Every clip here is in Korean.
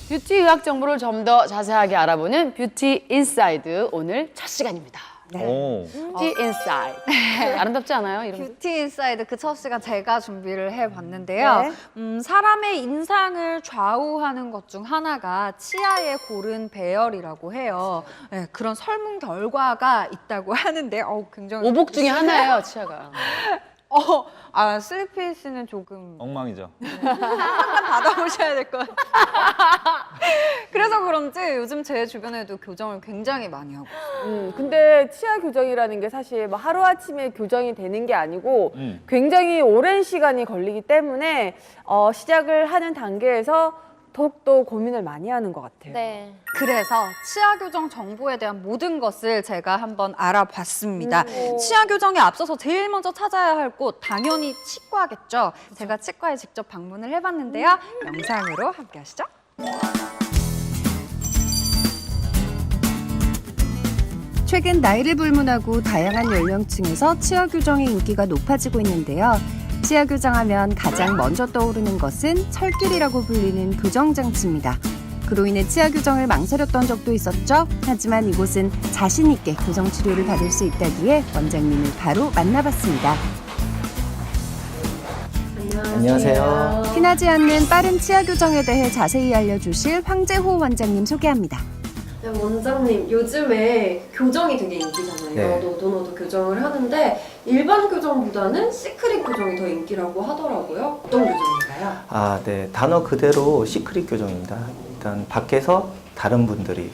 뷰티 의학 정보를 좀 더 자세하게 알아보는 뷰티 인사이드 오늘 첫 시간입니다. 오. 뷰티 인사이드. 아름답지 않아요? 이런 뷰티 인사이드 그 첫 시간 제가 준비를 해봤는데요. 사람의 인상을 좌우하는 것 중 하나가 치아의 고른 배열이라고 해요. 네, 그런 설문 결과가 있다고 하는데 굉장히 오복 중에 하나예요, 치아가. 슬리피 씨는 조금 엉망이죠. 받아보셔야 될 것 같아요. 그래서 그런지 요즘 제 주변에도 교정을 굉장히 많이 하고 있어요. 근데 치아 교정이라는 게 사실 뭐 하루아침에 교정이 되는 게 아니고 굉장히 오랜 시간이 걸리기 때문에 시작을 하는 단계에서 더욱더 고민을 많이 하는 것 같아요. 네. 그래서 치아 교정 정보에 대한 모든 것을 제가 한번 알아봤습니다. 치아 교정에 앞서서 제일 먼저 찾아야 할 곳 당연히 치과겠죠. 제가 치과에 직접 방문을 해봤는데요. 영상으로 함께 하시죠. 최근 나이를 불문하고 다양한 연령층에서 치아 교정의 인기가 높아지고 있는데요. 치아 교정하면 가장 먼저 떠오르는 것은 철길이라고 불리는 교정장치입니다. 그로 인해 치아 교정을 망설였던 적도 있었죠. 하지만 이곳은 자신 있게 교정 치료를 받을 수 있다기에 원장님을 바로 만나봤습니다. 안녕하세요. 티나지 않는 빠른 치아 교정에 대해 자세히 알려주실 황재호 원장님 소개합니다. 원장님, 요즘에 교정이 되게 인기잖아요. 네. 너도 교정을 하는데 일반 교정보다는 시크릿 교정이 더 인기라고 하더라고요. 어떤 교정인가요? 아, 네. 단어 그대로 시크릿 교정입니다. 일단 밖에서 다른 분들이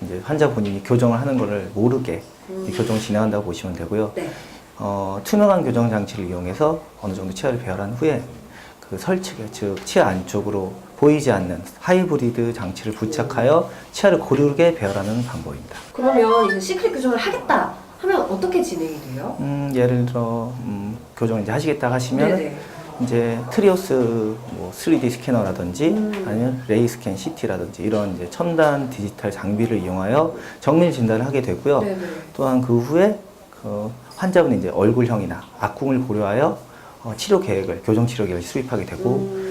이제 환자 본인이 교정을 하는 것을 모르게 교정을 진행한다고 보시면 되고요. 네. 투명한 교정 장치를 이용해서 어느 정도 치아를 배열한 후에 그 설치개, 즉 치아 안쪽으로 보이지 않는 하이브리드 장치를 부착하여 치아를 고르게 배열하는 방법입니다. 그러면 이제 시크릿 교정을 하겠다 하면 어떻게 진행이 돼요? 예를 들어 교정을 이제 하시겠다 하시면 네네. 이제 트리오스 뭐 3D 스캐너라든지 아니면 레이스캔 CT라든지 이런 이제 첨단 디지털 장비를 이용하여 정밀 진단을 하게 되고요. 네네. 또한 그 후에 그 환자분의 이제 얼굴형이나 악궁을 고려하여 치료 계획을, 교정 치료 계획을 수립하게 되고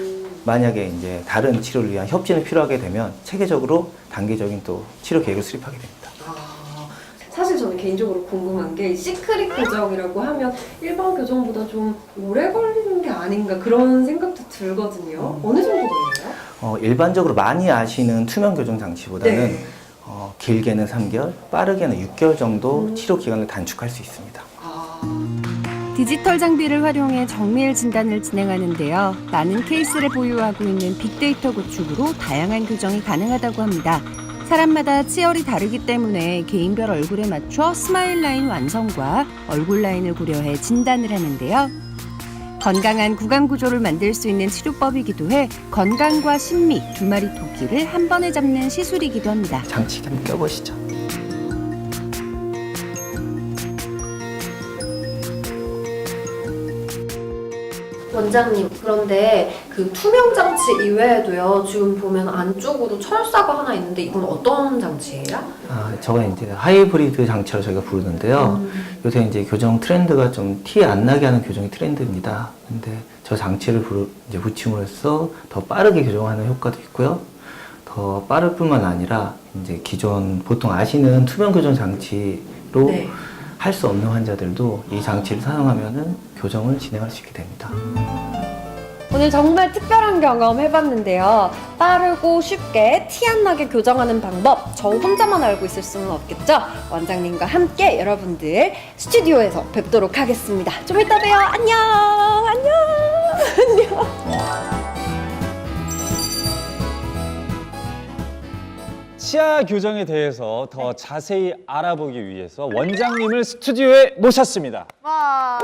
만약에 이제 다른 치료를 위한 협진이 필요하게 되면 체계적으로 단계적인 또 치료 계획을 수립하게 됩니다. 사실 저는 개인적으로 궁금한 게 시크릿 교정이라고 하면 일반 교정보다 좀 오래 걸리는 게 아닌가 그런 생각도 들거든요. 어느 정도 걸려요? 일반적으로 많이 아시는 투명 교정 장치보다는 네. 길게는 3개월, 빠르게는 6개월 정도 치료 기간을 단축할 수 있습니다. 디지털 장비를 활용해 정밀 진단을 진행하는데요. 많은 케이스를 보유하고 있는 빅데이터 구축으로 다양한 교정이 가능하다고 합니다. 사람마다 치열이 다르기 때문에 개인별 얼굴에 맞춰 스마일 라인 완성과 얼굴 라인을 고려해 진단을 하는데요. 건강한 구강 구조를 만들 수 있는 치료법이기도 해 건강과 심미 두 마리 토끼를 한 번에 잡는 시술이기도 합니다. 장치 한번 껴보시죠. 원장님, 그런데 그 투명 장치 이외에도요, 지금 보면 안쪽으로 철사가 하나 있는데 이건 어떤 장치예요? 저건 이제 하이브리드 장치로 저희가 부르는데요. 요새 이제 교정 트렌드가 좀 티 안 나게 하는 교정이 트렌드입니다. 근데 저 장치를 이제 붙임으로써 더 빠르게 교정하는 효과도 있고요. 더 빠를 뿐만 아니라 이제 기존 보통 아시는 투명 교정 장치로 네. 할 수 없는 환자들도 이 장치를 사용하면은 교정을 진행할 수 있게 됩니다. 오늘 정말 특별한 경험 해봤는데요. 빠르고 쉽게 티 안 나게 교정하는 방법 저 혼자만 알고 있을 수는 없겠죠? 원장님과 함께 여러분들 스튜디오에서 뵙도록 하겠습니다. 좀 이따 봬요. 안녕. 안녕. 안녕. 치아 교정에 대해서 더 자세히 알아보기 위해서 원장님을 스튜디오에 모셨습니다. 와.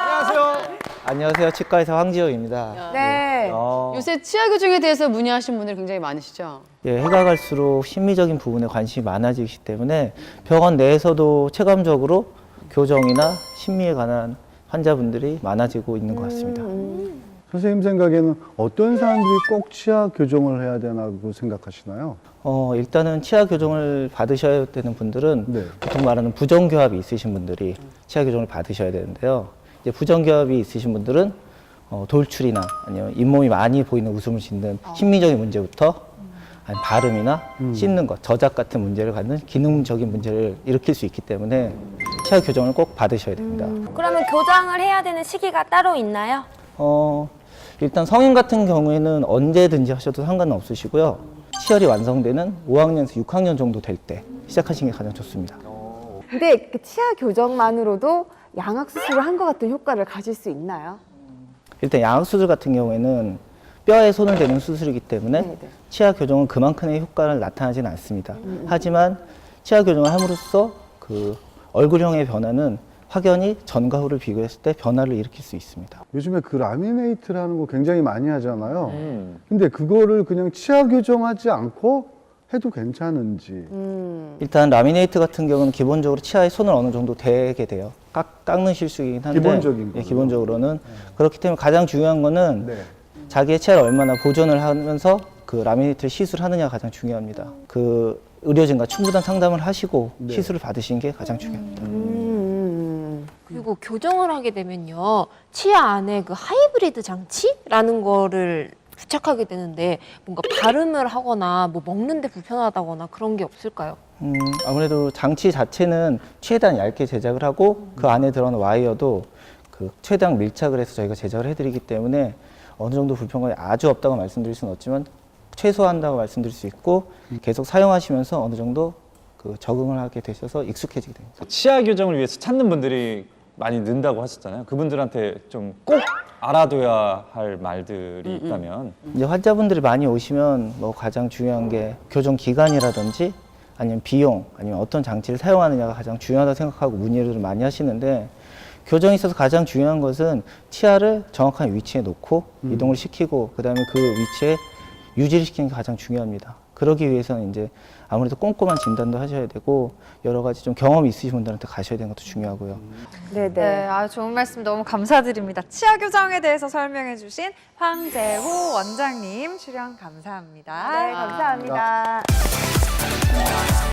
안녕하세요. 안녕하세요. 치과의사 황지호입니다. 네. 요새 치아 교정에 대해서 문의하신 분들이 굉장히 많으시죠? 예, 해가 갈수록 심미적인 부분에 관심이 많아지기 때문에 병원 내에서도 체감적으로 교정이나 심미에 관한 환자분들이 많아지고 있는 것 같습니다. 선생님 생각에는 어떤 사람들이 꼭 치아 교정을 해야 되나고 생각하시나요? 일단은 치아 교정을 받으셔야 되는 분들은 네. 보통 말하는 부정교합이 있으신 분들이 치아 교정을 받으셔야 되는데요. 이제 부정교합이 있으신 분들은 돌출이나 아니면 잇몸이 많이 보이는 웃음을 짓는 심미적인 문제부터 아니 발음이나 씹는 것, 저작 같은 문제를 갖는 기능적인 문제를 일으킬 수 있기 때문에 치아 교정을 꼭 받으셔야 됩니다. 그러면 교정을 해야 되는 시기가 따로 있나요? 일단 성인 같은 경우에는 언제든지 하셔도 상관은 없으시고요. 치열이 완성되는 5학년에서 6학년 정도 될 때 시작하시는 게 가장 좋습니다. 근데 그 치아 교정만으로도 양악 수술을 한 것 같은 효과를 가질 수 있나요? 일단 양악 수술 같은 경우에는 뼈에 손을 대는 수술이기 때문에 네네. 치아 교정은 그만큼의 효과를 나타나지는 않습니다. 하지만 치아 교정을 함으로써 그 얼굴형의 변화는 확연히 전과 후를 비교했을 때 변화를 일으킬 수 있습니다. 요즘에 그 라미네이트라는 거 굉장히 많이 하잖아요. 근데 그거를 그냥 치아 교정하지 않고 해도 괜찮은지. 일단 라미네이트 같은 경우는 기본적으로 치아에 손을 어느 정도 대게 돼요. 깎는 실수이긴 한데 기본적인 예, 거죠. 기본적으로는 그렇기 때문에 가장 중요한 거는 네. 자기의 치아를 얼마나 보존을 하면서 그 라미네이트를 시술하느냐가 가장 중요합니다. 그 의료진과 충분한 상담을 하시고 네. 시술을 받으시는 게 가장 중요합니다. 그리고 교정을 하게 되면요, 치아 안에 그 하이브리드 장치라는 거를 부착하게 되는데 뭔가 발음을 하거나 뭐 먹는데 불편하다거나 그런 게 없을까요? 아무래도 장치 자체는 최대한 얇게 제작을 하고 그 안에 들어가는 와이어도 그 최대한 밀착을 해서 저희가 제작을 해드리기 때문에 어느 정도 불편감이 아주 없다고 말씀드릴 수는 없지만 최소화한다고 말씀드릴 수 있고 계속 사용하시면서 어느 정도 그 적응을 하게 되셔서 익숙해지게 됩니다. 치아 교정을 위해서 찾는 분들이 많이 는다고 하셨잖아요. 그분들한테 좀 꼭 알아둬야 할 말들이 있다면 이제 환자분들이 많이 오시면 뭐 가장 중요한 게 교정 기간이라든지 아니면 비용 아니면 어떤 장치를 사용하느냐가 가장 중요하다고 생각하고 문의를 많이 하시는데 교정에 있어서 가장 중요한 것은 치아를 정확한 위치에 놓고 이동을 시키고 그다음에 그 위치에 유지를 시키는 게 가장 중요합니다. 그러기 위해서는 이제 아무래도 꼼꼼한 진단도 하셔야 되고 여러 가지 좀 경험이 있으신 분들한테 가셔야 되는 것도 중요하고요. 네네. 네, 좋은 말씀 너무 감사드립니다. 치아 교정에 대해서 설명해주신 황재호 원장님 출연 감사합니다. 네, 감사합니다.